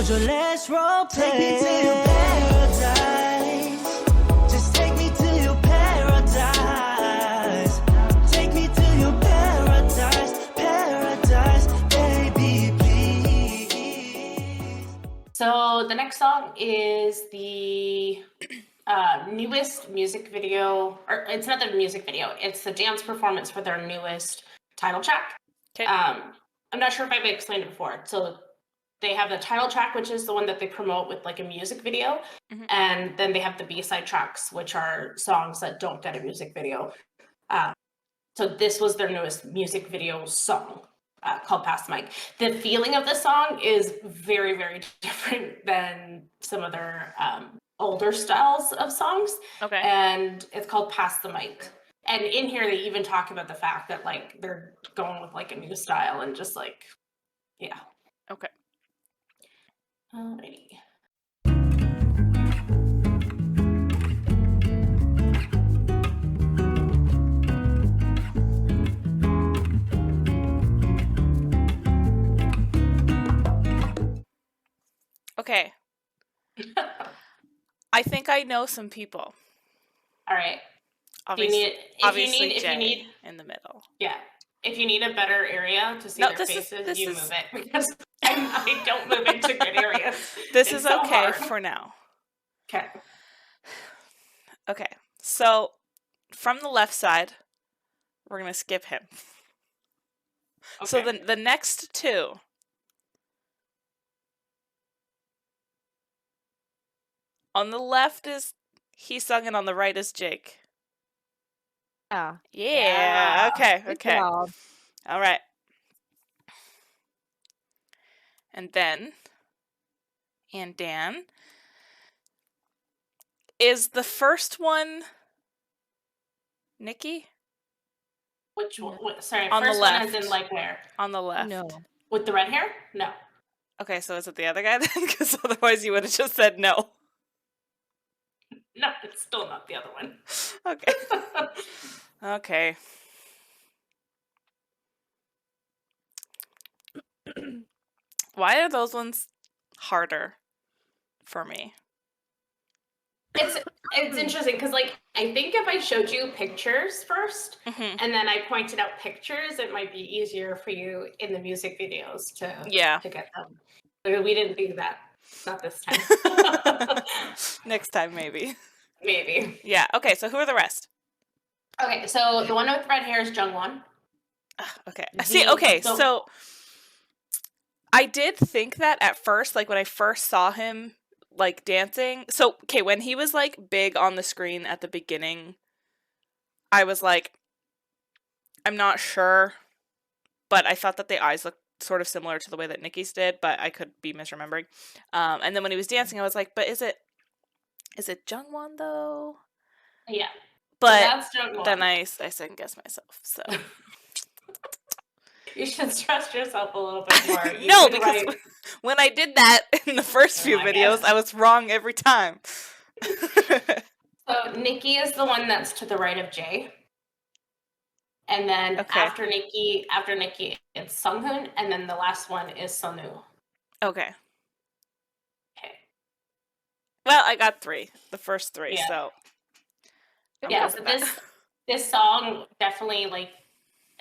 your last role play. Take me to your paradise. Just take me to your paradise. Take me to your paradise, paradise, baby, please. So the next song is the newest music video, or it's not the music video, it's the dance performance for their newest title track. Okay. I'm not sure if I've explained it before. So they have the title track, which is the one that they promote with like a music video. And then they have the B-side tracks, which are songs that don't get a music video. So this was their newest music video song called Pass the Mic. The feeling of the song is very, very different than some of their older styles of songs. Okay. And it's called Pass the Mic. And in here, they even talk about the fact that like they're going with like a new style and just like, yeah. Okay. Alrighty. Okay. I think I know some people. All right. Obviously, If Jay you need, in the middle. yeah. If you need a better area to see No, their this faces, you is- move it because I don't move into good areas. This It's is so okay hard. for now. Okay. Okay. So, from the left side, we're going to skip him. So Okay. the next two. On the left is Heesung and on the right is Jake. Yeah. Yeah. Okay. Good Okay. job. All right. And then, and Dan, is the first one Nikki? Which one? Sorry, On the first one as left. in like where? On the left. No. With the red hair? No. Okay, so is it the other guy then? Because otherwise you would have just said no. No, it's still not the other one. Okay. Okay. Why are those ones harder for me? It's interesting because like I think if I showed you pictures first Mhm. and then I pointed out pictures, it might be easier for you in the music videos to Yeah. get them. But we didn't do that. Not this time. Next time, maybe. Maybe. Yeah, okay, so who are the rest? Okay, so the one with red hair is Jungwon. Okay. The- So I did think that at first, like when I first saw him like dancing. So, okay, when he was like big on the screen at the beginning, I was like, I'm not sure, but I thought that the eyes looked sort of similar to the way that Nikki's did, but I could be misremembering. And then when he was dancing, I was like, but is it Jungwon though? Yeah. But that's Jungwon. then I second guessed myself. So You should trust yourself a little bit more. You no, could because write- when I did that in the first few I videos, guess. I was wrong every time. So Nikki is the one that's to the right of Jay. And then Okay. after Nikki, it's Sunghoon, and then the last one is Sonu. Okay. Okay. Well, I got three. The first three, Yeah. so I'm Yeah, good so with that. this song definitely like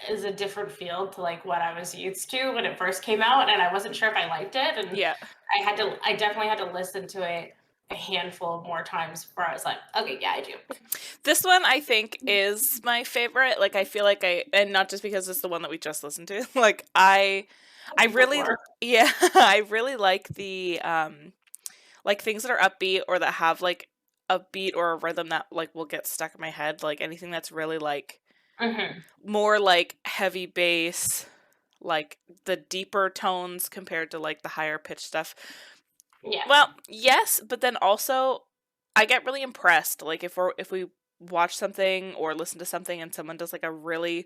is a different feel to like what I was used to when it first came out, and I wasn't sure if I liked it, and Yeah. I definitely had to listen to it a handful more times before I was like, okay, yeah, I do. This one I think is my favorite. Like I feel like and not just because it's the one that we just listened to. Like I really Before. yeah, I really like the like things that are upbeat or that have like a beat or a rhythm that like will get stuck in my head. Like anything that's really like Mhm. more like heavy bass, like the deeper tones compared to like the higher pitched stuff. Yeah. Well, yes, but then also I get really impressed. Like if we watch something or listen to something and someone does like a really,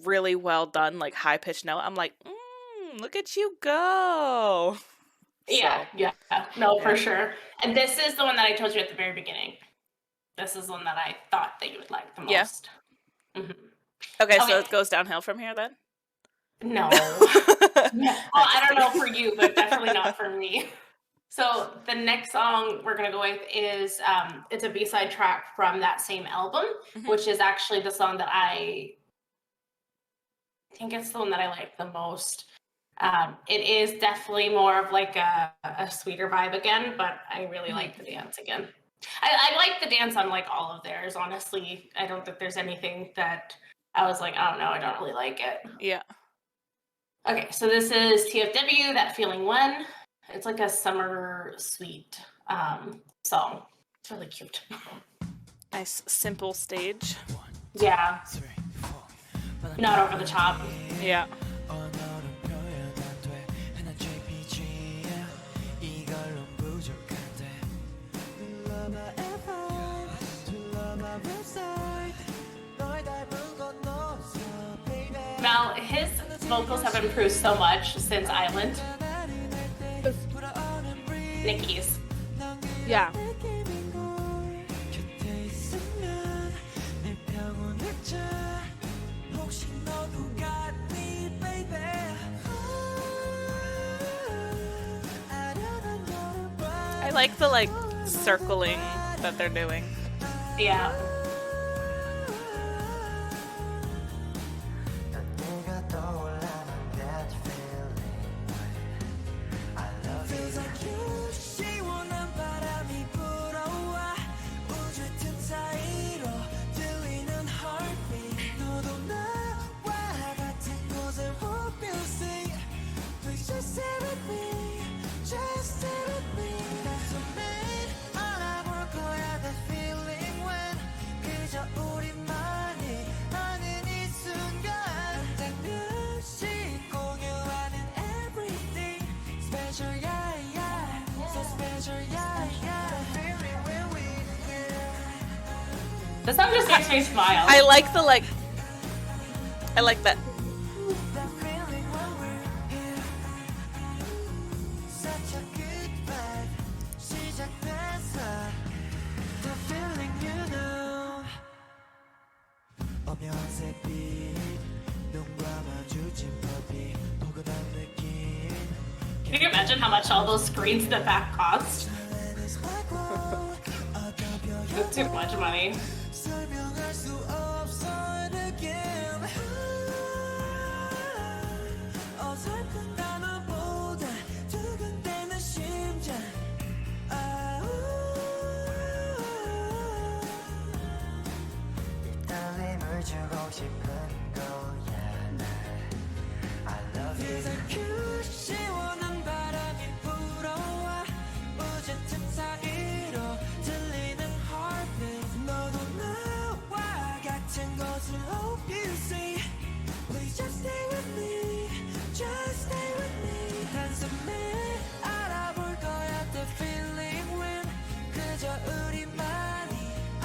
really well done like high pitched note, I'm like, look at you go. Yeah, So, yeah. No, yeah. for sure. And this is the one that I told you at the very beginning. This is the one that I thought that you would like the Yeah. most. Mhm. Okay, so Okay. it goes downhill from here then? No. No. Well, I don't know for you, but definitely not for me. So the next song we're gonna go with is it's a B-side track from that same album, which is actually the song that I think it's the one that I like the most. It is definitely more of like a sweeter vibe again, but I really like the dance again. I like the dance on like all of theirs, honestly. I don't think there's anything that I was like, I don't know, I don't really like it. Yeah. Okay, so this is TFW, That Feeling When. It's like a summer sweet song. It's really cute. Nice simple stage. Yeah. Not over the top. Yeah. Now, his vocals have improved so much since Island. Nicki's. Yeah. I like the like circling that they're doing. Yeah. The song just makes me smile. I like the like. I like that. Can you imagine how much all those screens in the back cost? That's too much money.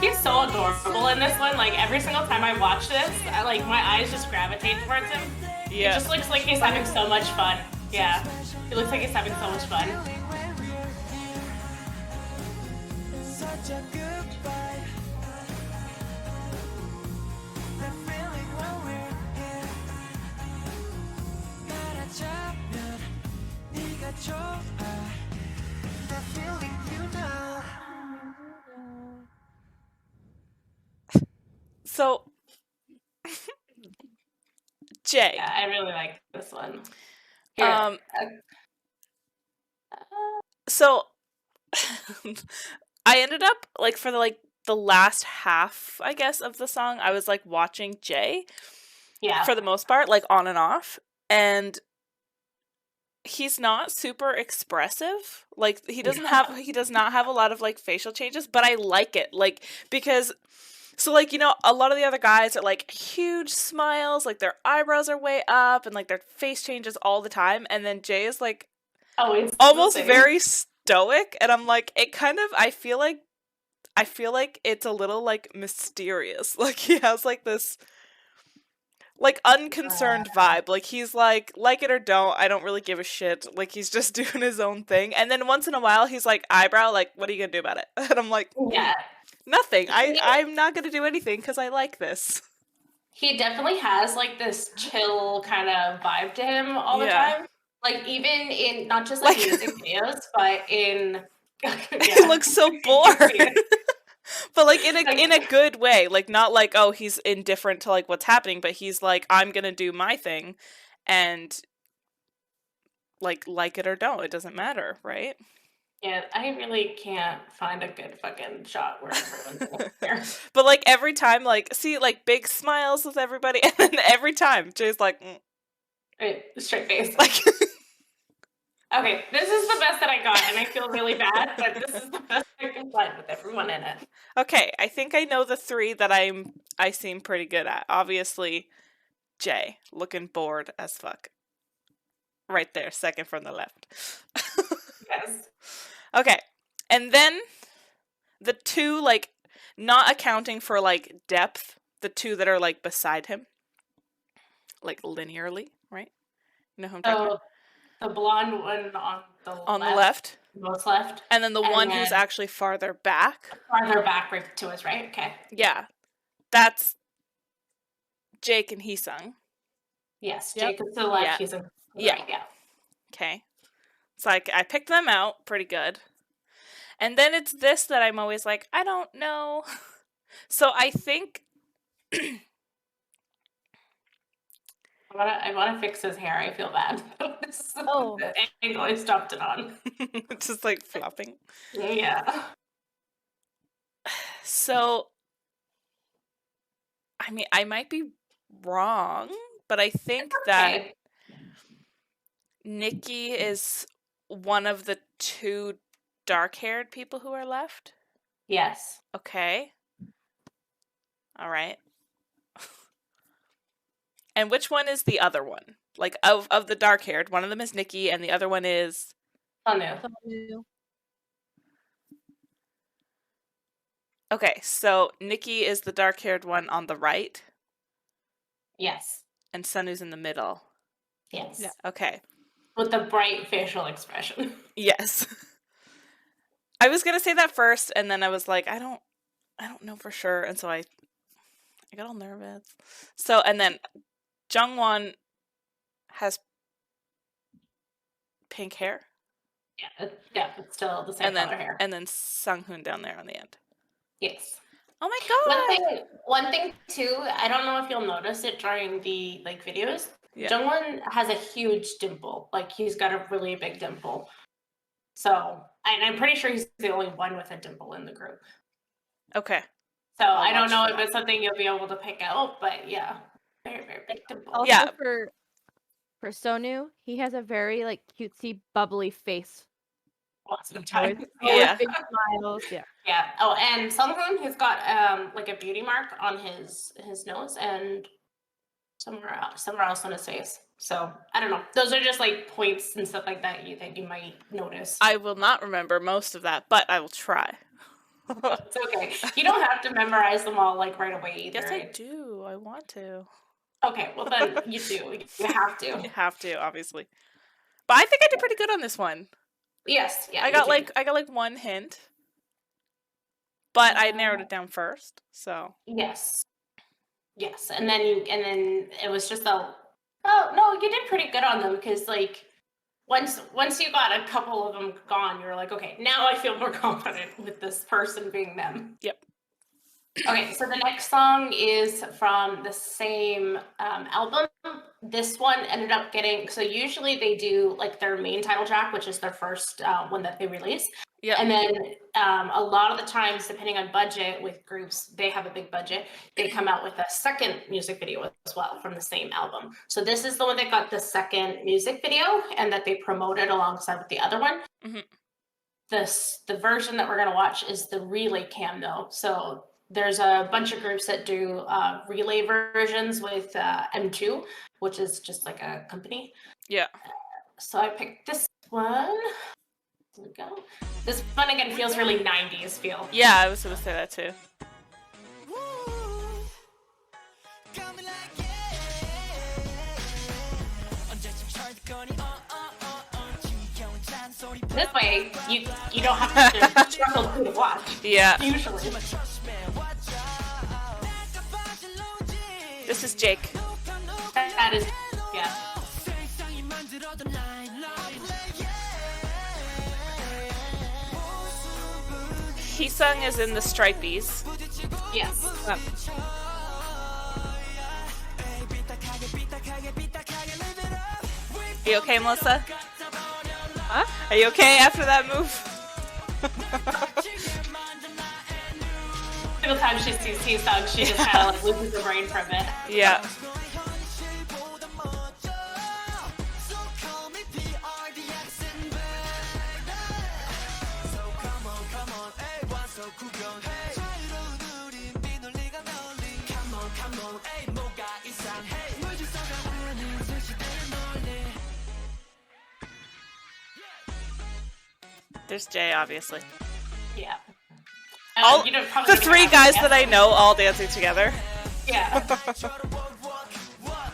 He's so adorable in this one. Like every single time I watch this, my eyes just gravitate towards him. Yeah. It just looks like he's having so much fun. Yeah, he looks like he's having so much fun. So, Jay. Yeah, I really like this one. Here, So, I ended up like for the last half, I guess, of the song, I was like watching Jay. Yeah. For the most part, like on and off, and he's not super expressive. Like he does not have a lot of like facial changes, but I like it. Like because so like, you know, a lot of the other guys are like huge smiles, like their eyebrows are way up and like their face changes all the time, and then Jay is like it's almost very stoic, and I'm like I feel like it's a little like mysterious. Like he has like this like unconcerned vibe. Like he's like it or don't, I don't really give a shit. Like he's just doing his own thing. And then once in a while he's like, eyebrow, like what are you gonna do about it? And I'm like, yeah, nothing. I'm not gonna do anything because I like this. He definitely has like this chill kind of vibe to him all the time. Like even in not just like music videos, but in He looks so bored. But like in a good way, like not like, oh, he's indifferent to like what's happening, but he's like, I'm gonna do my thing, and like it or don't, it doesn't matter, right? Yeah, I really can't find a good fucking shot where everyone's here. But like every time, like see like big smiles with everybody, and then every time Jay's like, Right, straight face. like Okay, this is the best that I got, and I feel really bad, but this is the best I can find with everyone in it. Okay, I think I know the three that I seem pretty good at. Obviously, Jay, looking bored as fuck. Right there, second from the left. Yes. Okay, and then the two, like, not accounting for, like, depth, the two that are, like, beside him. Like, linearly, right? You know who I'm talking about? The blonde one on the left. Most left. And then the one who's actually farther back. Farther back right to us, right? Okay. Yeah. That's Jake and Heesung. Yes, Jake is to the left, he's in the right, yeah. Okay. So I picked them out pretty good. And then it's this that I'm always like, I don't know. So I think I want to fix his hair. I feel bad. Oh. The angle I stopped it on. just like flopping. Yeah. So, I mean, I might be wrong, but I think that Okay. Nikki is one of the two dark-haired people who are left. Yes. Okay. All right. And which one is the other one? Like, of the dark-haired, one of them is Nikki, and the other one is... Sonu. Okay, so Nikki is the dark-haired one on the right, Yes. and Sunu's in the middle. Yes. Yeah. Okay. With the bright facial expression. Yes. I was gonna say that first, and then I was like, I don't know for sure, and so I got all nervous. So, and then Jungwon has pink hair. Yeah, it's still the same color hair. And then Sunghoon down there on the end. Yes. Oh my god! One thing too, I don't know if you'll notice it during the like videos. Yeah. Jungwon has a huge dimple. Like he's got a really big dimple. So, and I'm pretty sure he's the only one with a dimple in the group. Okay. So I don't know if it's something you'll be able to pick out, but yeah, very very big dimple. Also Yeah. for Sonu, he has a very like cutesy, bubbly face. Lots of time. Always Yeah. big smiles. Yeah. Yeah. Oh, and Sunghoon, he's got like a beauty mark on his nose and somewhere else on his face. So I don't know. Those are just like points and stuff like that you might notice. I will not remember most of that, but I will try. It's okay. You don't have to memorize them all like right away either. Yes, I do. I want to. Okay, well then you do. You have to. You have to, obviously. But I think I did pretty good on this one. Yes. Yeah. I got like one hint, but I narrowed it down first. So Yes. Yes, and then it was just oh no, you did pretty good on them because like once you got a couple of them gone, you were like, okay, now I feel more confident with this person being them. Yep. Okay, so the next song is from the same album. This one ended up getting, so usually they do like their main title track, which is their first one that they release. Yeah. And then a lot of the times, depending on budget with groups, they have a big budget. They come out with a second music video as well from the same album. So this is the one that got the second music video and that they promoted alongside with the other one. Mm-hmm. The version that we're going to watch is the relay cam though. So there's a bunch of groups that do relay versions with M2, which is just like a company. Yeah. So I picked this one. There we go. This one again feels really 90s feel. Yeah, I was gonna say that too. This way, you don't have to struggle through the watch. Yeah. Usually. This is Jake. That is, yeah. Heesung is in the Stripies. Yes. Are you okay, Melissa? Huh? Are you okay after that move? Every time she sees Heesung, she just kind of like loses her brain for a bit. Yeah. There's Jay, obviously. Yeah. All You don't probably the don't three even have guys to that I guess. know all dancing together. Yeah.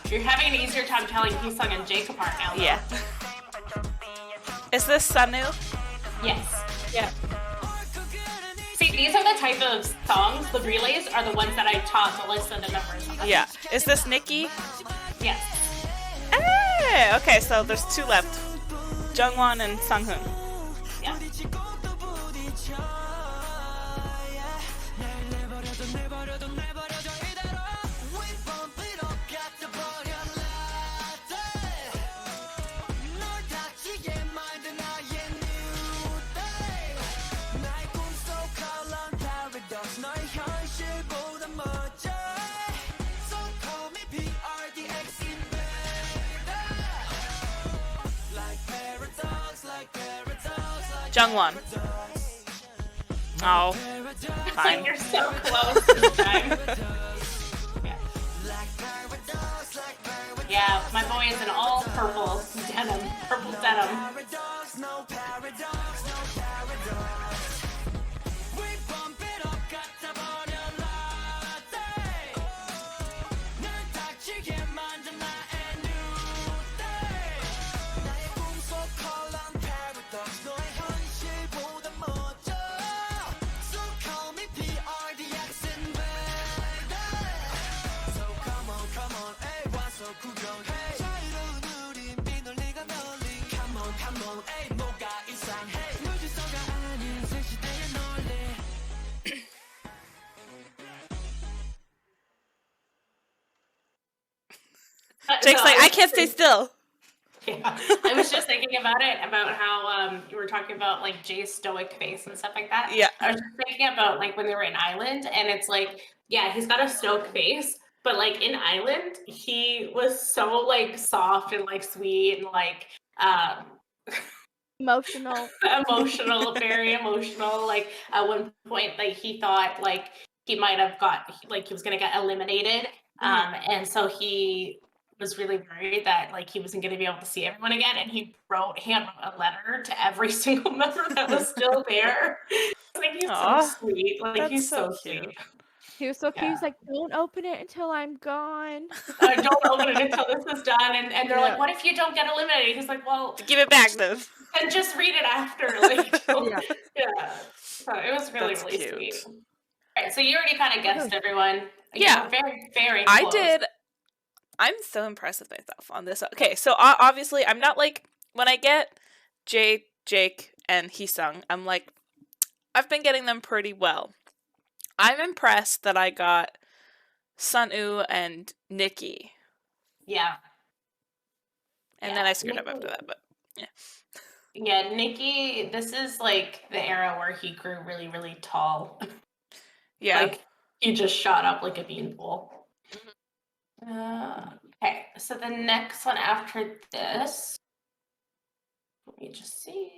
You're having an easier time telling Heesung and Jake apart now, though. Yeah. Is this Sunu? Yes. Yeah. See, these are the type of songs, the relays are the ones that I taught Melissa the numbers on. Yeah. Is this Nikki? Yes. Hey! Okay, so there's two left. Jungwon and Sunghoon. Yeah. Jungwon. Oh. Like, Fine. you're so close this time. Yeah. Yeah, my boy is in all purple denim. Purple denim. Jake's So like, I I was can't stay still. Yeah, I was just thinking about it, about how you were talking about like Jay's stoic face and stuff like that. Yeah. I was just thinking about like when they were in Island, and it's like, yeah, he's got a stoic face, but like in Island, he was so like soft and like sweet and like Emotional. emotional, very emotional. Like at one point, like he thought like he might have got like he was gonna get eliminated, and so he was really worried that like he wasn't going to be able to see everyone again, and he wrote a letter to every single member that was still there. Like he's Aw, so sweet. Like that's he's so so cute. sweet. He was so cute. Yeah. He's like, don't open it until I'm gone. Don't open it until this is done. And they're Yeah. like, what if you don't get eliminated? He's like, well, Give it back then. then just read it after. Like, Yeah. yeah. So it was really, That's really cute. sweet. All right, so you already kind of guessed everyone. You Yeah. were very, very I close. did. I'm so impressed with myself on this. Okay, so obviously I'm not like, when I get Jay, Jake, and Heesung, I'm like, I've been getting them pretty well. I'm impressed that I got Sunu and Nikki. Yeah. And then I screwed up after that, but yeah. Yeah, Nikki, this is like the era where he grew really, really tall. Yeah. Like, he just shot up like a beanpole. Okay, so the next one after this, let me just see.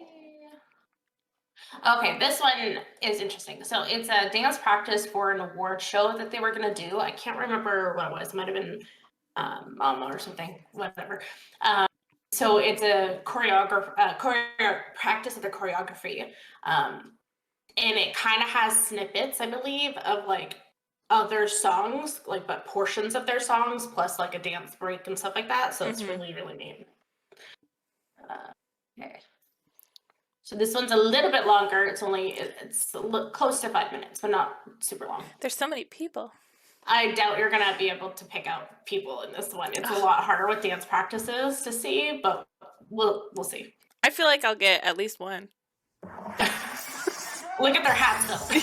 Okay, this one is interesting. So it's a dance practice for an award show that they were going to do. I can't remember what it was. It might have been Mama or something, whatever. So it's a practice of the choreography. And it kind of has snippets, I believe, of like other songs, like but portions of their songs, plus like a dance break and stuff like that. So it's really, really neat. Okay. So this one's a little bit longer. It's close to 5 minutes, but not super long. There's so many people. I doubt you're gonna be able to pick out people in this one. It's a lot harder with dance practices to see, but we'll see. I feel like I'll get at least one. Look at their hats, though.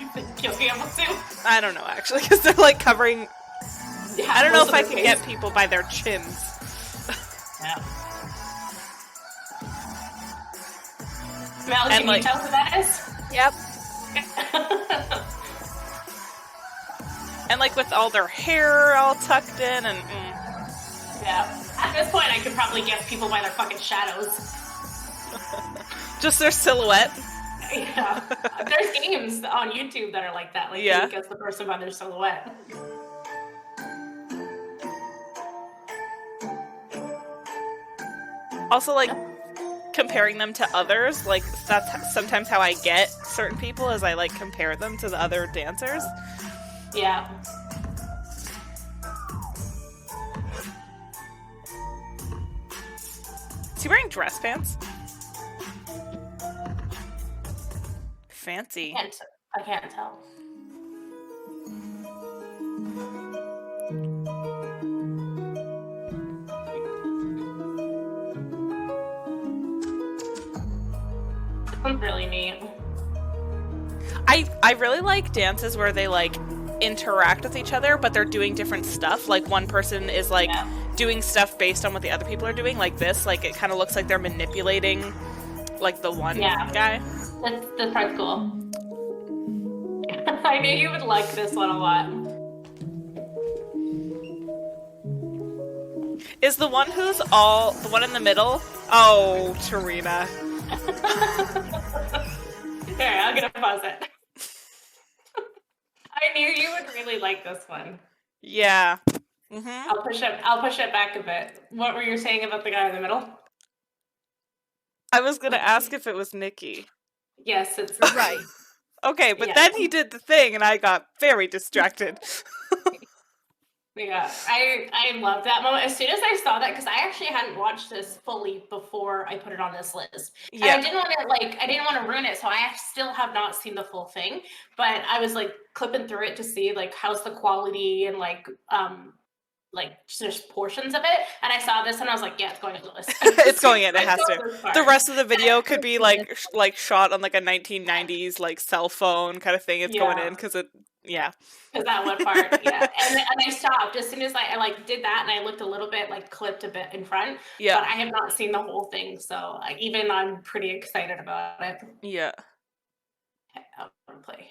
You think you'll be able to? I don't know, actually, because they're like covering... Yeah, I don't know most if of I their can face. get people by their chins. Yeah. Mel, And, can like- you tell who that is? Yep. And like with all their hair all tucked in and... Yeah. At this point, I could probably guess people by their fucking shadows. Just their silhouette. Yeah. There's games on YouTube that are like that. Like, Yeah. you guess the person by their silhouette. Also, like, comparing them to others, like, that's sometimes how I get certain people, is I, like, compare them to the other dancers. Yeah. Is he wearing dress pants? Fancy. I can't tell. This one's really neat. I really like dances where they, like, interact with each other, but they're doing different stuff. Like, one person is, like, Yeah. doing stuff based on what the other people are doing, like this. Like, it kind of looks like they're manipulating, like, the one Yeah. guy. This part's cool. I knew you would like this one a lot. Is the one who's the one in the middle? Oh, Tarina. Here, I'm gonna pause it. I knew you would really like this one. Yeah. Mm-hmm. I'll push it back a bit. What were you saying about the guy in the middle? I was gonna ask if it was Nikki. Yes, it's Right. Okay, but Yeah. then he did the thing, and I got very distracted. Yeah, I love that moment. As soon as I saw that, because I actually hadn't watched this fully before I put it on this list. And Yeah. I didn't want to ruin it, so I still have not seen the full thing. But I was like clipping through it to see like how's the quality and like just portions of it. And I saw this and I was like, yeah, it's going on the list. It's going in. It I has saw to. this part. The rest of the video could be like shot on like a 1990s like cell phone kind of thing. It's going Yeah. in because it. Yeah. Because that one part, yeah. And I stopped as soon as I like did that, and I looked a little bit, like clipped a bit in front. Yeah. But I have not seen the whole thing, so I'm pretty excited about it. Yeah. Okay, I'll play.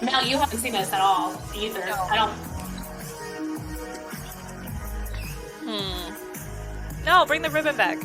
Mel, you haven't seen this at all either. No. I don't. No, bring the ribbon back.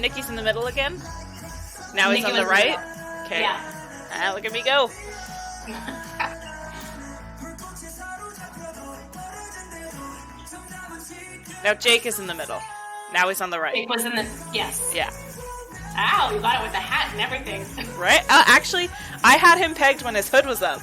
Nikki's in the middle again. Now he's Nikki on the was in right. middle. Okay. Yeah. Ah, look at me go. Now Jake is in the middle. Now he's on the right. It was in the yes. Yeah. Ow, you got it with the hat and everything. Right? Actually, I had him pegged when his hood was up.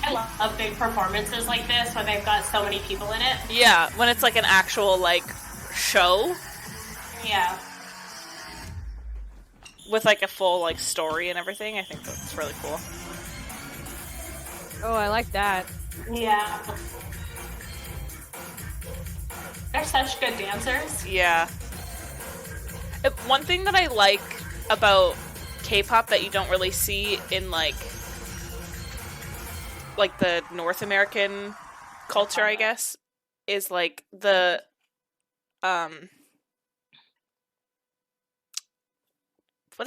I love big performances like this where they've got so many people in it. Yeah, when it's like an actual like show Yeah. with like a full like story and everything. I think that's really cool. Oh, I like that. Yeah. They're such good dancers. Yeah. One thing that I like about K-pop that you don't really see in like the North American culture, I guess, is like the what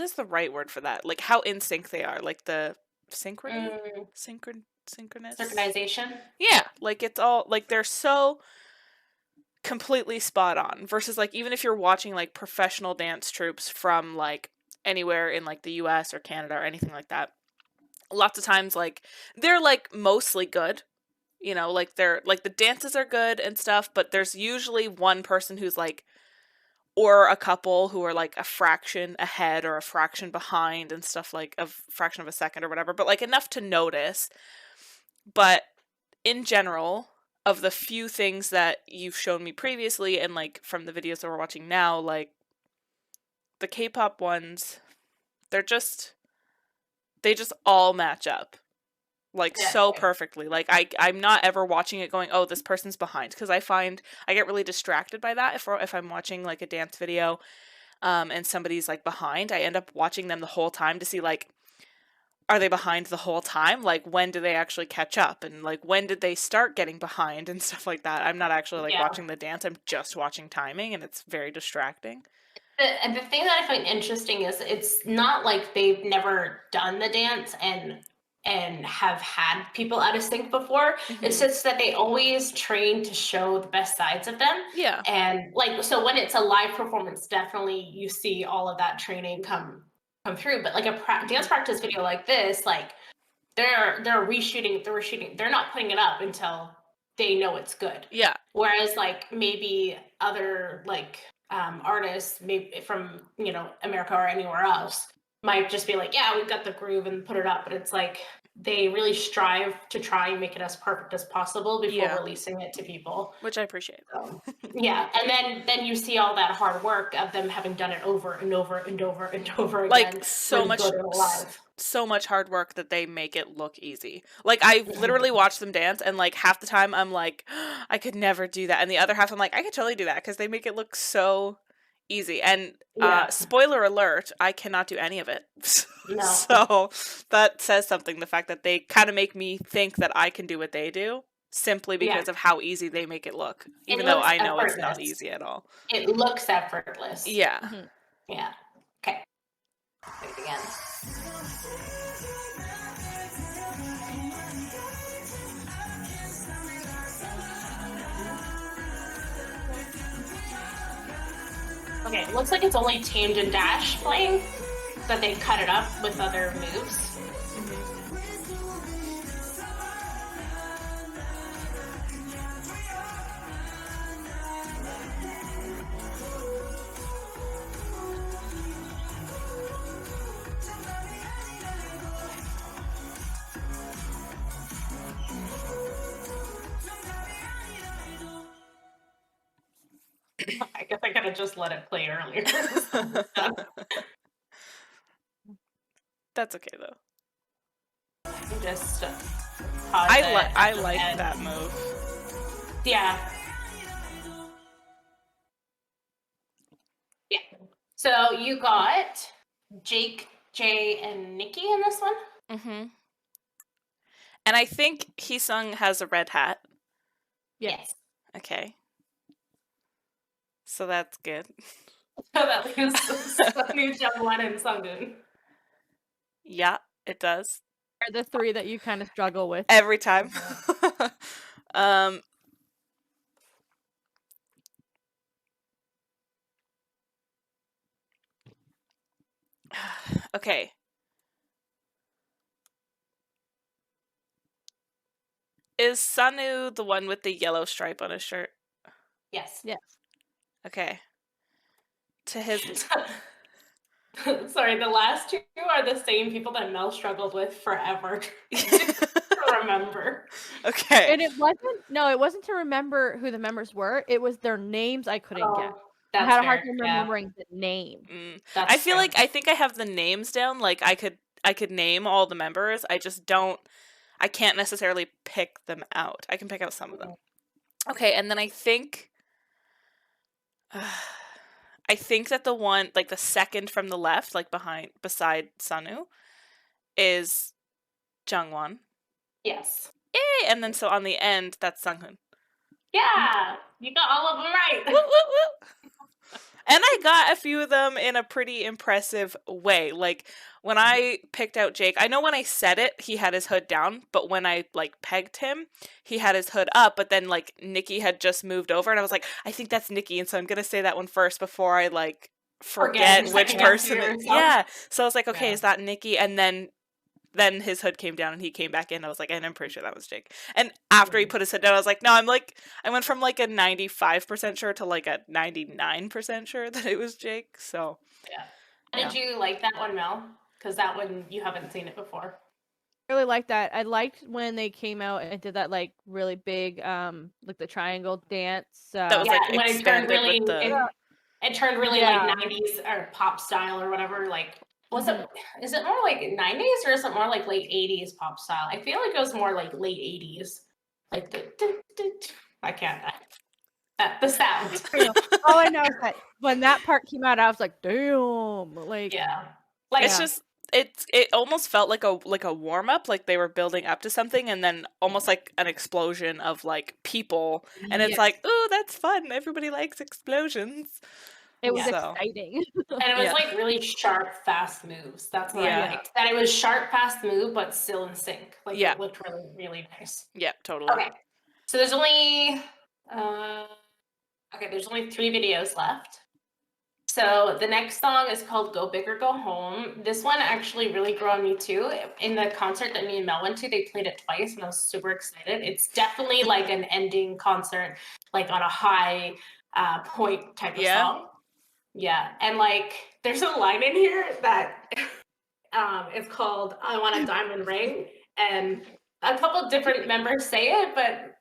is the right word for that? Like how in sync they are, like the synchronous. Synchronization. Yeah, like it's all like they're so completely spot on versus like even if you're watching like professional dance troupes from like anywhere in like the US or Canada or anything like that, lots of times like they're like mostly good, you know, like they're like the dances are good and stuff, but there's usually one person who's like, or a couple who are like a fraction ahead or a fraction behind and stuff, like a fraction of a second or whatever, but like enough to notice. But in general, of the few things that you've shown me previously and like from the videos that we're watching now, like the K-pop ones, they just all match up like so perfectly. Like I'm not ever watching it going, oh, this person's behind, because I find I get really distracted by that if I'm watching like a dance video and somebody's like behind. I end up watching them the whole time to see like, are they behind the whole time? Like when do they actually catch up, and like when did they start getting behind and stuff like that. I'm not actually like watching the dance, I'm just watching timing, and it's very distracting. And the thing that I find interesting is it's not like they've never done the dance and have had people out of sync before. It's just that they always train to show the best sides of them. Yeah. And like, so when it's a live performance, definitely you see all of that training come through. But like a dance practice video like this, like they're reshooting, they're not putting it up until they know it's good. Yeah. Whereas like maybe other like artists, maybe from, you know, America or anywhere else, might just be like, yeah, we've got the groove and put it up. But it's like they really strive to try and make it as perfect as possible before releasing it to people, which I appreciate. Yeah, and then you see all that hard work of them having done it over and over and over and over again. Like so much hard work that they make it look easy. Like I literally watch them dance, and like half the time I'm like, I could never do that, and the other half I'm like, I could totally do that, because they make it look so easy. And spoiler alert, I cannot do any of it. No. So that says something, the fact that they kind of make me think that I can do what they do simply because of how easy they make it look, even though I know it's not easy at all. It looks effortless. Yeah. Yeah. Okay. Do it again. Okay, it looks like it's only Change and Dash playing, but they cut it up with other moves. I guess I could have just let it play earlier. That's okay though. Just I like that move. Yeah. Yeah. So you got Jake, Jay, and Nikki in this one? Mm-hmm. And I think Heesung has a red hat. Yes. Okay. So that's good. So that leaves Sunwoo, Jungwon, and Sunghoon. Yeah, it does. Are the three that you kind of struggle with every time. Okay. Is Sunwoo the one with the yellow stripe on his shirt? Yes. Yes. Okay. To his... Sorry, the last two are the same people that Mel struggled with forever to remember. Okay. And it wasn't to remember who the members were. It was their names I couldn't get. I had a hard time remembering the name. I feel like I think I have the names down. Like I could name all the members. I can't necessarily pick them out. I can pick out some of them. Okay, and then I think I think that the one, like the second from the left, like beside Sanu, is Jungwon. Yes. Yay! And then so on the end, that's Sunghoon. Yeah, you got all of them right. Woo, woo, woo. And I got a few of them in a pretty impressive way. Like when I picked out Jake, I know when I said it, he had his hood down, but when I like pegged him, he had his hood up. But then like Nikki had just moved over, and I was like, I think that's Nikki, and so I'm gonna say that one first before I like forget which person it is. Yeah. So I was like, okay, is that Nikki? And then his hood came down and he came back in. I was like, and I'm pretty sure that was Jake. And after he put his hood down, I was like, no, I went from like a 95% sure to like a 99% sure that it was Jake. So yeah. Did you like that one, Mel? Because that one, you haven't seen it before. I really liked that. I liked when they came out and did that like really big like the triangle dance. That was like when expanded it turned really, with the... it turned really like 90s or pop style or whatever. Like, is it more like 90s or is it more like late 80s pop style? I feel like it was more like late 80s. Like I can't. The sound. All I know is that when that part came out, I was like, damn. Like, like it's just it almost felt like a warm up, like they were building up to something, and then almost like an explosion of like people, and it's like, ooh, that's fun. Everybody likes explosions. It was exciting. And it was like really sharp, fast moves. That's what I liked. That it was sharp, fast move, but still in sync. Like it looked really, really nice. Yeah, totally. Okay. So there's only there's only 3 videos left. So the next song is called Go Big or Go Home. This one actually really grew on me too. In the concert that me and Mel went to, they played it twice and I was super excited. It's definitely like an ending concert, like on a high point type of song. Yeah, and like there's a line in here that is called "I Want a Diamond Ring," and a couple different members say it, but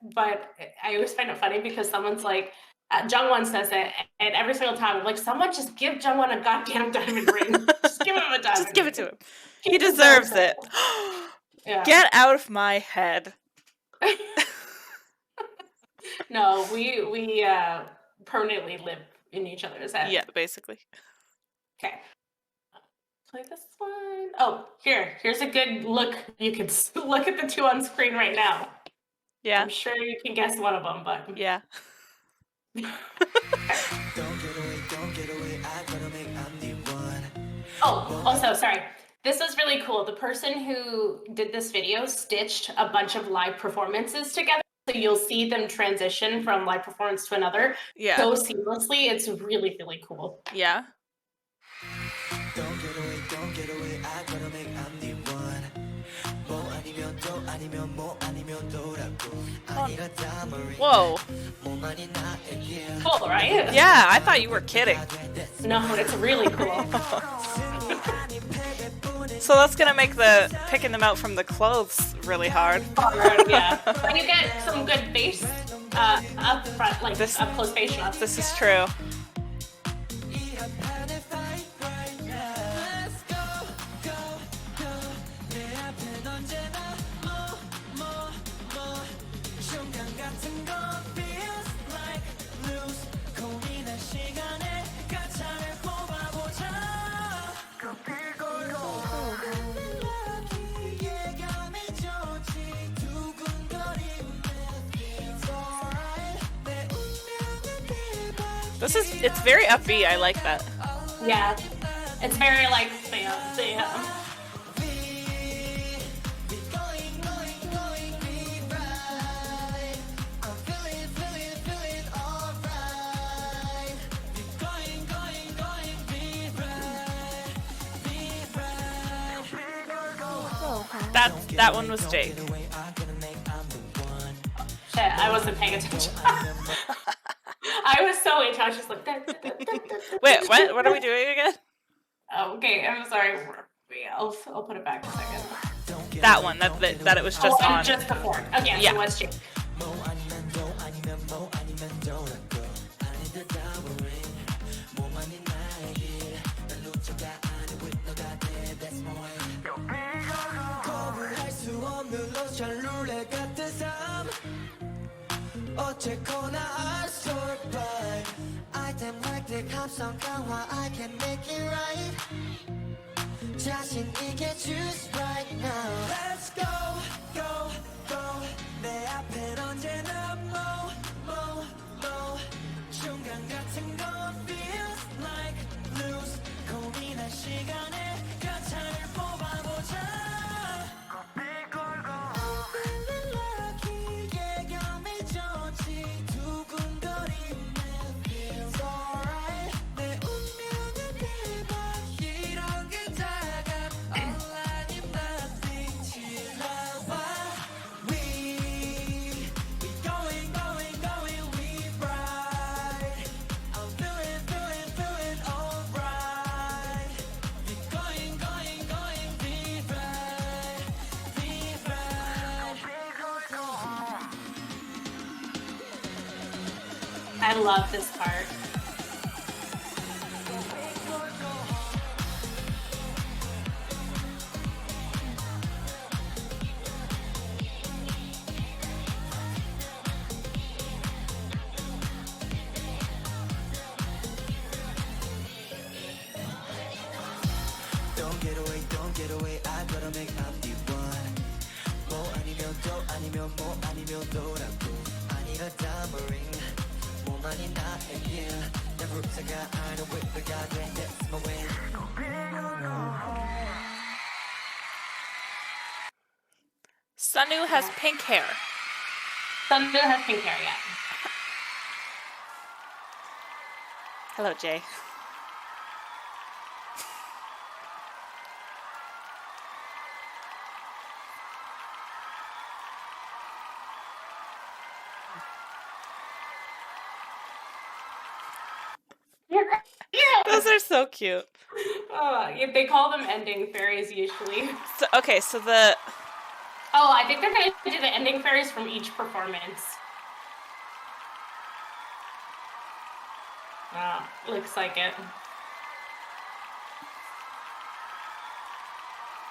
I always find it funny because someone's like, Jungwon says it, and every single time I'm like, someone just give Jungwon a goddamn diamond ring. Just give him a diamond. Just give it to him. He deserves it. Get out of my head. No, we permanently live in each other's head. Yeah, basically. Okay. Play this one. Oh, here's a good look. You can look at the 2 on screen right now. Yeah. I'm sure you can guess one of them, but yeah. Oh, also, sorry. This was really cool. The person who did this video stitched a bunch of live performances together. So you'll see them transition from live performance to another so seamlessly. It's really, really cool. Yeah. Whoa. Cool, right? Yeah, I thought you were kidding. No, it's really cool. So that's gonna make the picking them out from the clothes really hard. Yeah. And you get some good bass up front, like up close bass shots. This is true. It's very upbeat. I like that. Yeah. It's very like bam. That one was Jake. Shit, I wasn't paying attention. I was so into it. I was just like, Wait, what? What are we doing again? Oh, okay, I'm sorry. I'll put it back a second. That one, that it was just on. Just before. Okay, yeah. So what's Jake? 어쨌거나 I survive 아이템 획득 감성 강화 I can make it right 자신 있게 choose right now Let's go go go 내 앞엔 언제나 중간 같은 건 feels like lose 고민할 시간에 가차를 뽑아보자 Feeling lucky 예감이 좋지 두근거림에 feels alright 내 운명은 대박 이런 게 다가 all I need nothing 지나와 We going we bright I'm feeling alright We going be right I love this part. Don't get away I gotta make I'm the one 뭐 아니면 또 아니면 뭐 아니면 또라고 아니가 다머링 뭐만이 나의 길 내 불사가 I know it but God damn that's my way Sunwoo has pink hair. Sunwoo has pink hair, yeah. Hello, Jay. Those are so cute. They call them ending fairies usually. So, okay, so the... Oh, I think they're going to do the ending fairies from each performance. Looks like it.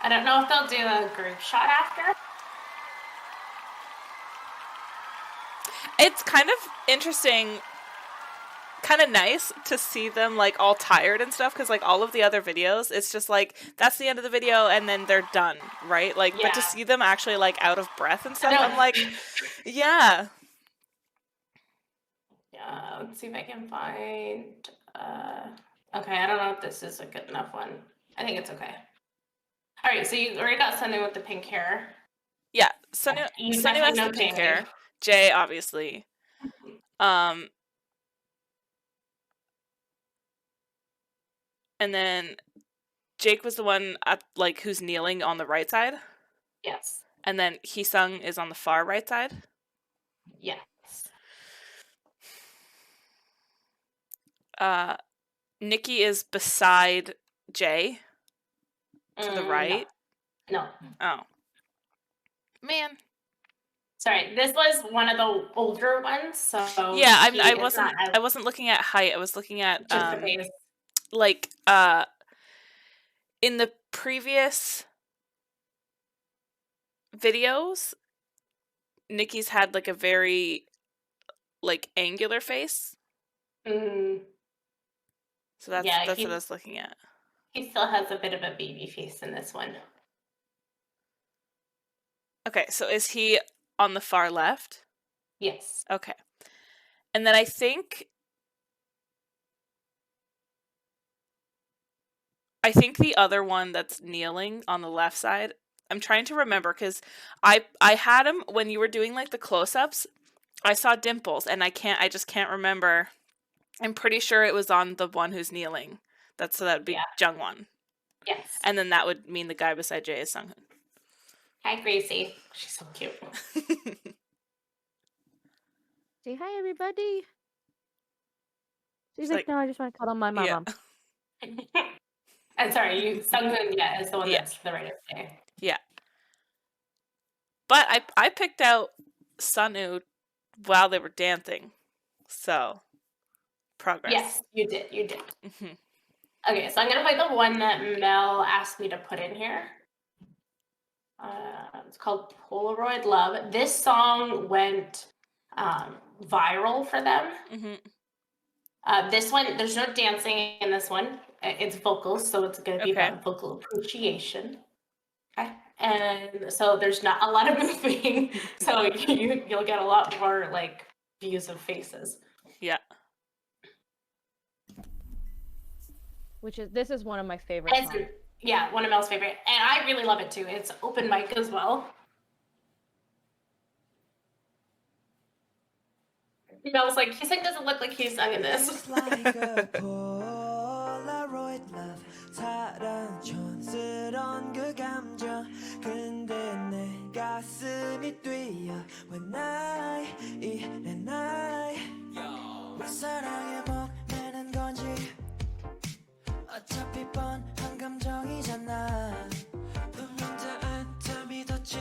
I don't know if they'll do a group shot after. It's kind of interesting, kind of nice to see them like all tired and stuff, because like all of the other videos, it's just like that's the end of the video and then they're done, right? Like, Yeah. but to see them actually like out of breath and stuff, I'm like, yeah. Yeah, let's see if I can find. Okay, I don't know if this is a good enough one. I think it's okay. All right, so you already got Sunwoo with the pink hair. Yeah, Sunwoo You has definitely the know pink Jay. hair. Jay, obviously. And then Jake was the one at, like who's kneeling on the right side, Yes. and then Heesung is on the far right side. Yes. Nikki is beside Jay to the right. No. Oh, man. Sorry, this was one of the older ones, so Yeah, he I is wasn't. not as- I wasn't looking at height. I was looking at just the face. like in the previous videos, Nikki's had like a very like angular face. Mm, So that's Yeah, what I was looking at. he still has a bit of a baby face in this one. Okay, so is he on the far left? Yes. Okay. And then I think the other one that's kneeling on the left side, I'm trying to remember because I had him when you were doing like the close-ups. I saw dimples and I just can't remember. I'm pretty sure it was on the one who's kneeling. So that would be Jungwon. Yes. And then that would mean the guy beside Jay is Sunghoon. Hi, Gracie. She's so cute. Say hi, everybody. She's She's like, like, no, I just want to cuddle my mom. Yeah. I'm sorry, Sunghoon, is the one Yeah. that's the right of day. Yeah. But I picked out Sunwoo while they were dancing. So, progress. Yes, you did. Mhm. Okay, so I'm gonna play the one that Mel asked me to put in here. It's called Polaroid Love. This song went viral for them. Mm-hmm. This one, there's no dancing in this one. It's vocals, so it's going to be about vocal appreciation. Okay. And so there's not a lot of moving, so you'll get a lot more like views of faces. Yeah. This is one of my favorite songs. Yeah, one of Mel's favorite, and I really love it too. It's open mic as well. Mel's like, he doesn't look like he's sung in this. It's like a Polaroid love 사랑 촌스러운 그 감정 근데 내 가슴이 뛰어 when I 이래 날 왜 사랑에 목매는 건지 어차피 뻔한 감정이잖아 분명 다 안타 믿었지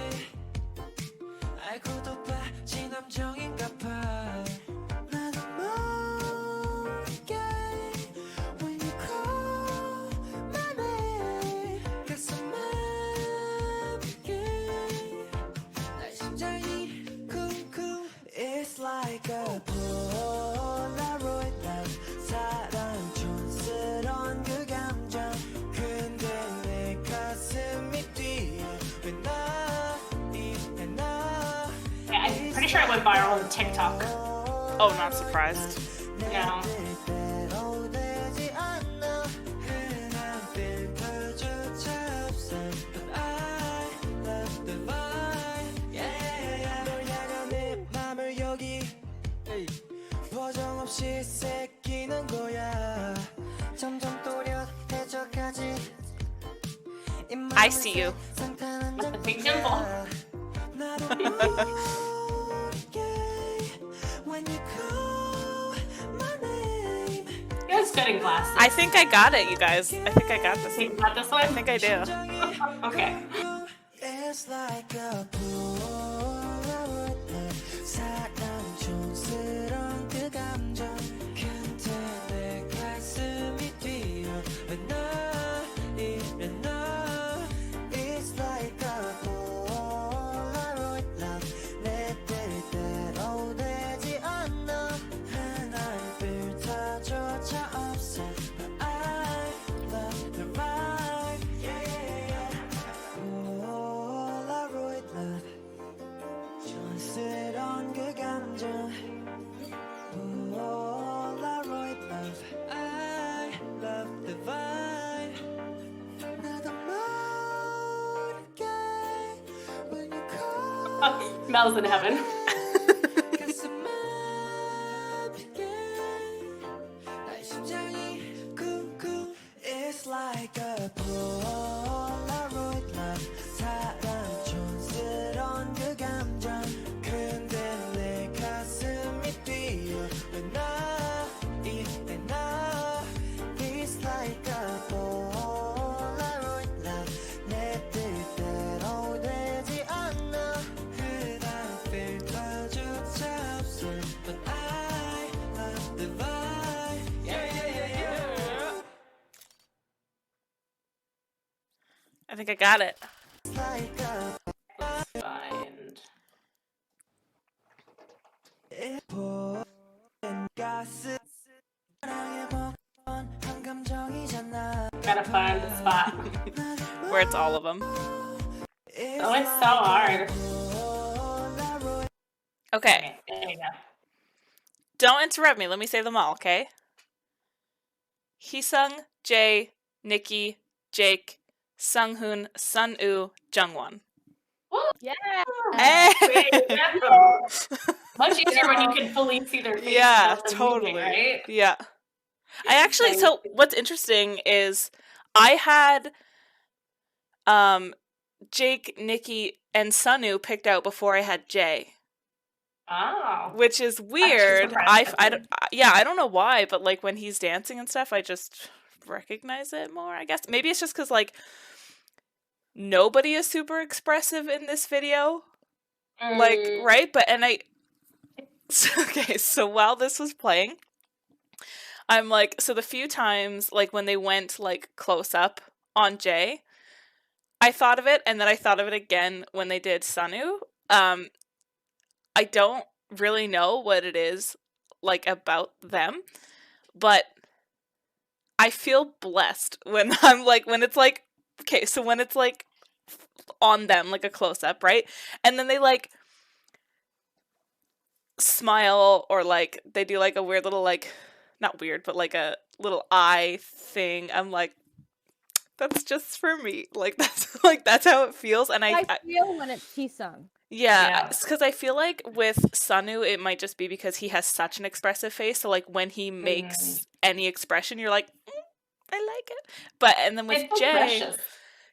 알고도 빠진 함정인가 봐 나도 모르게 when you call my name 가슴 아프게 날 심장이 쿵쿵 It's like a Polaroid love 사랑 촌스러운 그 감정 근데 내 가슴이 뛰어 when I'm pretty sure it went viral on TikTok. Oh, not surprised. Yeah. I see you. With the big dimple. He has good in glasses. I think I got it, you guys. I think I got this. You got this one? I think I do. Okay. It's like a Polaroid 사랑 촌스러운 그 감정 근데 내 가슴이 뛰어 when 나 이래 나 It's like a Polaroid love 내 뜻대로 되지 않아 하나의 빌터조차 없어 But I love the vibe yeah. Polaroid love 촌스러운 그 감정 Polaroid love I love the vibe 나도 모르게 when you call Mel's in heaven. 가슴 아프게 날 심장이 쿵쿵 It's like a Polaroid love 사랑 촌스러운 그 감정 근데 내 가슴이 뛰어 when 나 이래 나 It's like a Polaroid love 내 뜻대로 되지 않아 그다음 필터조차 없어 But I love the vibe yeah. I think I got it. It's like a Find. 가슴 사랑에 먹던 감정이잖아 Gotta find the spot. Where it's all of them. Oh, it's so hard. Okay. There you go. Don't interrupt me. Let me say them all, okay? Heesung, Jae, Nikki, Jake, Sunghoon, Sunwoo, Jungwon. Yeah. Hey! Much easier when you can fully see their faces. Yeah, without them totally. moving, right? Yeah. I actually, so what's interesting is I had Jake, Nikki, and Sunwoo picked out before I had Jay. Oh. Which is weird. I surprised. don't know why, but like when he's dancing and stuff, I just recognize it more, I guess. Maybe it's just because like nobody is super expressive in this video. Like, right? But, and okay, so while this was playing, I'm like, so the few times, like when they went like close up on Jay, I thought of it, and then I thought of it again when they did Sunwoo. I don't really know what it is like about them, but I feel blessed when I'm like, when it's like, okay, so when it's like on them, like a close up, right? And then they like smile, or like they do like a weird little, like, not weird, but like a little eye thing. I'm like, that's just for me. Like, that's how it feels. And I feel when it's T-Sung. Yeah, because I feel like with Sunu, it might just be because he has such an expressive face. So like when he makes any expression, you're like, I like it. But and then with it's Jay, precious.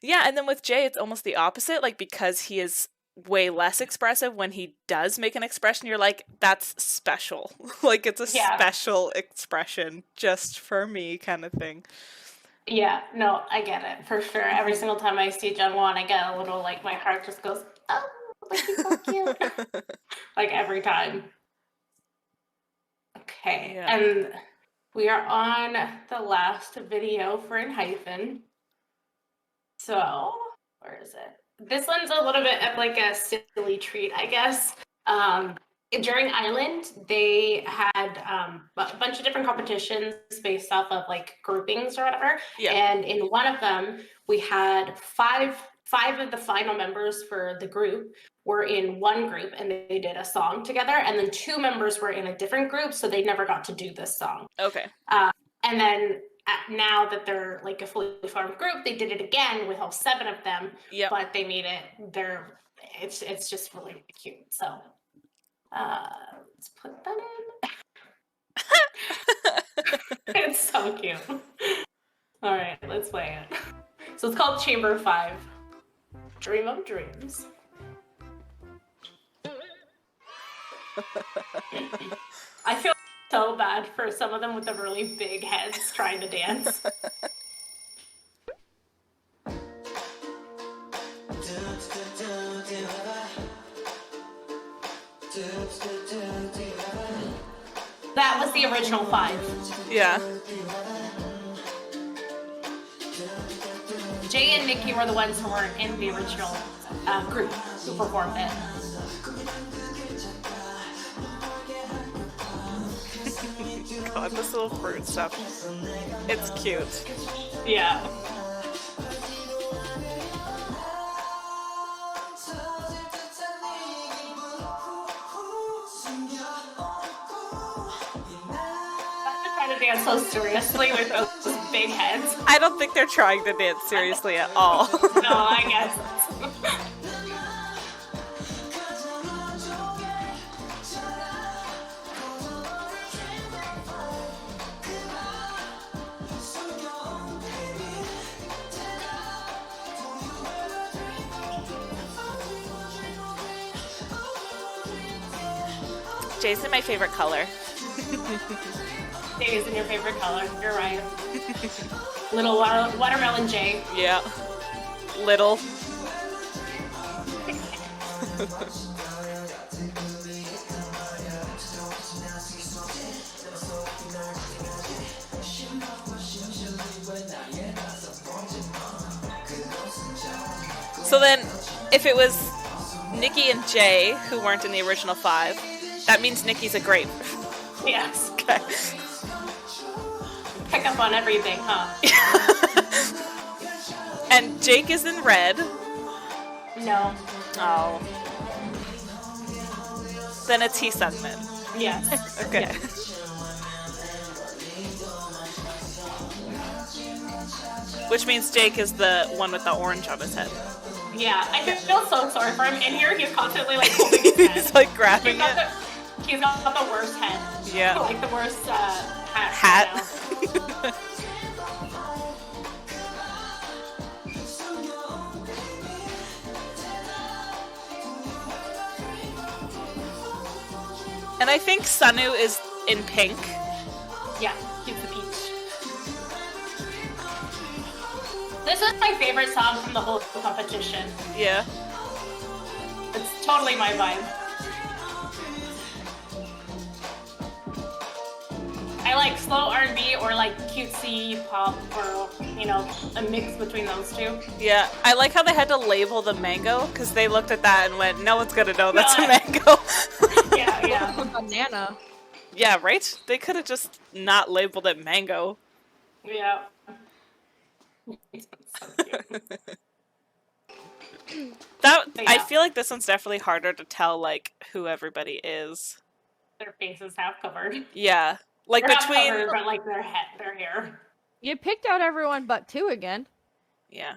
yeah, and then with Jay, it's almost the opposite. Like because he is way less expressive, when he does make an expression, you're like, that's special. Like it's a special expression just for me, kind of thing. Yeah, no, I get it for sure. Every single time I see Jungwon, I get a little, like, my heart just goes, oh, like he's so cute. Like every time. Okay, and we are on the last video for Enhypen. So, where is it? This one's a little bit of like a silly treat, I guess. During Island, they had a bunch of different competitions based off of like groupings or whatever. Yeah. And in one of them, we had five of the final members for the group were in one group and they did a song together. And then 2 members were in a different group, so they never got to do this song. Okay. And then now that they're like a fully formed group, they did it again with all 7 of them. Yeah. But they made it it's just really cute. So let's put that in. It's so cute. All right, let's play it. So it's called Chamber 5. Dream of Dreams. I feel so bad for some of them with the really big heads trying to dance. That was the original 5. Yeah. Jay and Nikki were the ones who weren't in the original group who performed it. God, this little fruit stuff. It's cute. Yeah. To dance so seriously with those big heads. I don't think they're trying to dance seriously at all. No, I guess. Jason, my favorite color. Jay is in your favorite color. You're right. Little watermelon Jay. Yeah. Little. So then, if it was Nikki and Jay who weren't in the original 5, that means Nikki's a grape. Yes. Okay. Pick up on everything, huh? And Jake is in red. No. Oh. Then it's Hee-sung then. Yes. Okay. Yes. Which means Jake is the one with the orange on his head. Yeah, I feel so sorry for him. In here, he's constantly like holding his head. He's like grabbing it. He's got the worst head. Yeah. Like the worst hat. Right. And I think Sunu is in pink. Yeah, he's the peach. This is my favorite song from the whole competition. Yeah. It's totally my vibe. I like slow R&B or like cutesy pop, or, you know, a mix between those two. Yeah, I like how they had to label the mango because they looked at that and went, no one's gonna know that's a mango. Yeah. a banana. Yeah, right? They could have just not labeled it mango. Yeah. So cute. I feel like this one's definitely harder to tell, like, who everybody is. Their faces half covered. Yeah. Like, They're between... not covered, but, like, their hair. You picked out everyone but 2 again. Yeah.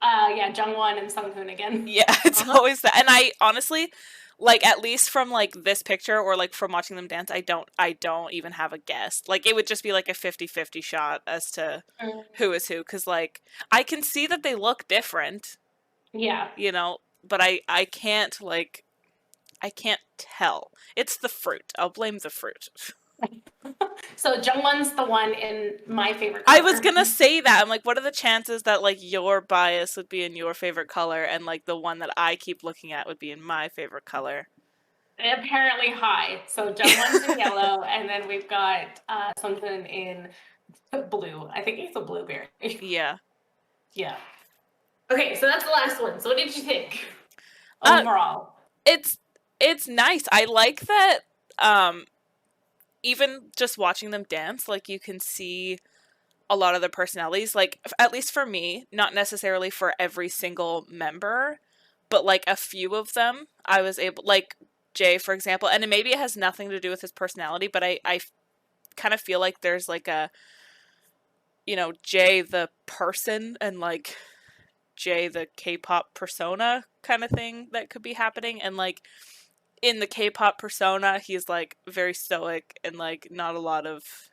Yeah, Jungwon and Sunghoon again. Yeah, it's always that. And I honestly, like, at least from, like, this picture or, like, from watching them dance, I don't even have a guess. Like, it would just be, like, a 50-50 shot as to who is who. Because, like, I can see that they look different. Yeah. You know, but I can't, like, I can't tell. It's the fruit. I'll blame the fruit. So Jungwon's the one in my favorite color. I was gonna say that. I'm like, what are the chances that, like, your bias would be in your favorite color and, like, the one that I keep looking at would be in my favorite color? Apparently high. So Jungwon's in yellow, and then we've got something in blue. I think he's a blueberry. Yeah. Yeah. Okay, so that's the last one. So what did you think overall? It's nice. I like that even just watching them dance, like, you can see a lot of their personalities, like, at least for me, not necessarily for every single member, but, like, a few of them I was able, like Jay, for example, and maybe it has nothing to do with his personality, but I kind of feel like there's, like, a, you know, Jay the person and, like, Jay the K-pop persona kind of thing that could be happening. And, like, in the K-pop persona, he's, like, very stoic and, like, not a lot of,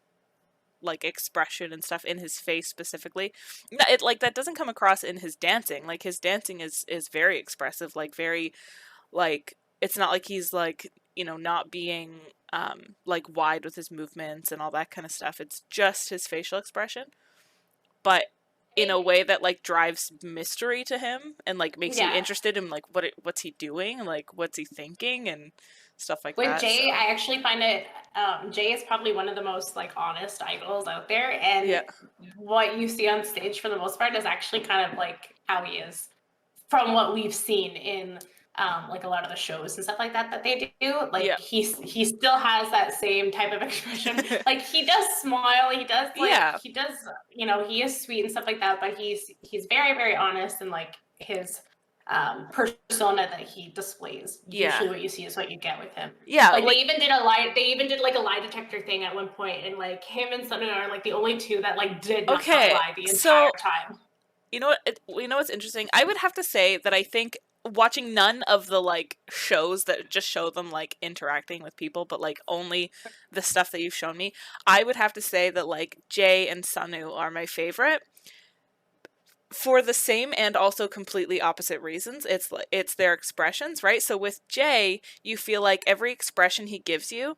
like, expression and stuff in his face specifically. It, like, that doesn't come across in his dancing. Like, his dancing is very expressive, like, very, like, it's not like he's, like, you know, not being like, wide with his movements and all that kind of stuff. It's just his facial expression, but in a way that, like, drives mystery to him and, like, makes you interested in, like, what's he doing, like, what's he thinking and stuff like that. With Jay, so. I actually find it Jay is probably one of the most, like, honest idols out there, and what you see on stage for the most part is actually kind of like how he is from what we've seen in like a lot of the shows and stuff like that they do. Like, he still has that same type of expression. Like, he does smile, he does, like, he does, you know, he is sweet and stuff like that, but he's very, very honest, and, like, his persona that he displays, usually what you see is what you get with him. Like, they even did like a lie detector thing at one point, and, like, him and Sunwoo are, like, the only two that, like, did not lie the entire time. You know what's interesting? I would have to say that I think watching none of the, like, shows that just show them, like, interacting with people, but, like, only the stuff that you've shown me, I would have to say that, like, Jay and Sunwoo are my favorite for the same and also completely opposite reasons. It's their expressions, right? So with Jay, you feel like every expression he gives you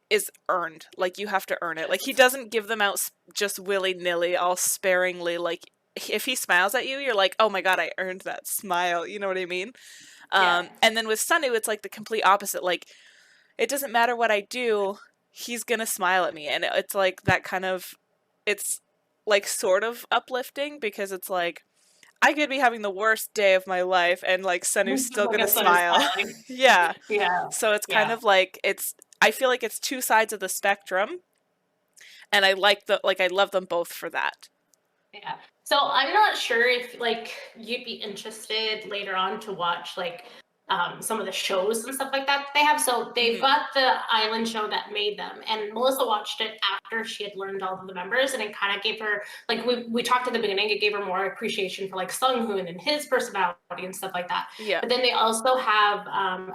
is earned. Like, you have to earn it. Like, he doesn't give them out just willy-nilly, all sparingly. Like, if he smiles at you, you're like, oh my god, I earned that smile. You know what I mean? And then with Sunwoo, it's, like, the complete opposite. Like, it doesn't matter what I do, he's gonna smile at me. And it's, like, that kind of, it's, like, sort of uplifting, because it's, like, I could be having the worst day of my life, and, like, Sunwoo's still gonna smile. Yeah. So it's kind of like, I feel like it's two sides of the spectrum, and I love them both for that. Yeah. So I'm not sure if, like, you'd be interested later on to watch, like, some of the shows and stuff like that they have. So they've got the island show that made them, and Melissa watched it after she had learned all of the members, and it kind of gave her, like, we talked at the beginning, it gave her more appreciation for, like, Sunghoon and his personality and stuff like that. But then they also have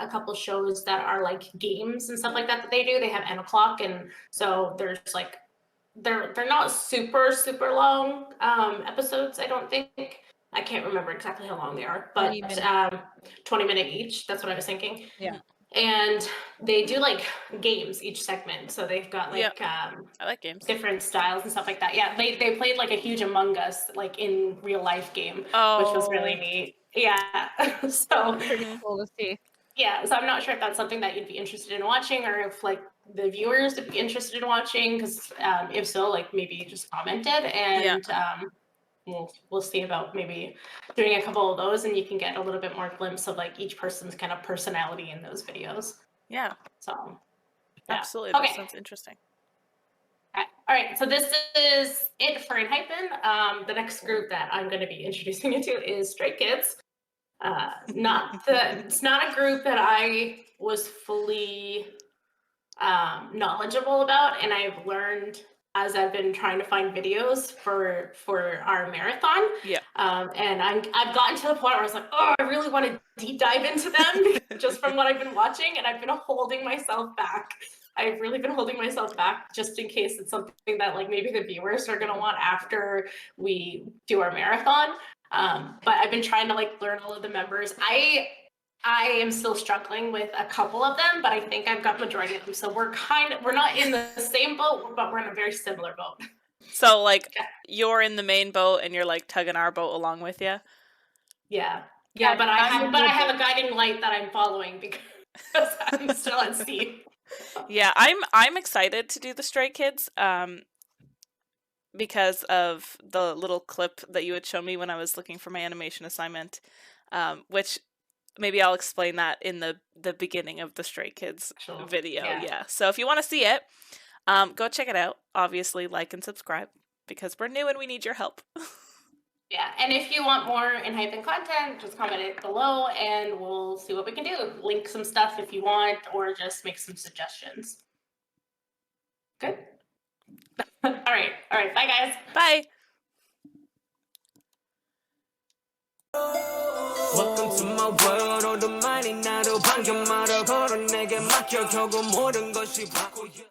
a couple shows that are, like, games and stuff like that they do. They have N O'Clock, and so there's, like, they're not super long episodes, I don't think. I can't remember exactly how long they are, but 20 minute each. That's what I was thinking. Yeah. And they do, like, games each segment, so they've got, like, I like games, different styles and stuff like that. Yeah, they played, like, a huge Among Us, like, in real life game, which was really neat. Yeah. So pretty cool to see. Yeah, so I'm not sure if that's something that you'd be interested in watching, or if, like, the viewers would be interested in watching, because if so, like, maybe just comment it, and we'll see about maybe doing a couple of those, and you can get a little bit more glimpse of like each person's kind of personality in those videos. Yeah. So yeah. Absolutely. Okay. That sounds interesting. All right, so this is it for Enhypen. The next group that I'm going to be introducing you to is Stray Kids. It's not a group that I was fully knowledgeable about, and I've learned as I've been trying to find videos for our marathon. Yeah. And I've gotten to the point where I was like, oh, I really want to deep dive into them just from what I've been watching, and I've been holding myself back. I've really been holding myself back just in case it's something that like maybe the viewers are gonna want after we do our marathon. But I've been trying to like learn all of the members. I am still struggling with a couple of them, but I think I've got majority of them. So we're not in the same boat, but we're in a very similar boat. So like you're in the main boat and you're like tugging our boat along with you. Yeah. But I have a guiding light that I'm following because I'm still at sea. Yeah, I'm excited to do the Stray Kids because of the little clip that you had shown me when I was looking for my animation assignment, which maybe I'll explain that in the beginning of the Stray Kids video. Yeah. So if you want to see it, go check it out. Obviously, like and subscribe because we're new and we need your help. Yeah, and if you want more Enhypen content, just comment it below and we'll see what we can do. Link some stuff if you want, or just make some suggestions. Good. All right. Bye, guys. Bye. Welcome to my world. all the money 나도 방금 말아 걸어 내게 맡겨 결국 모든 것이 바꿔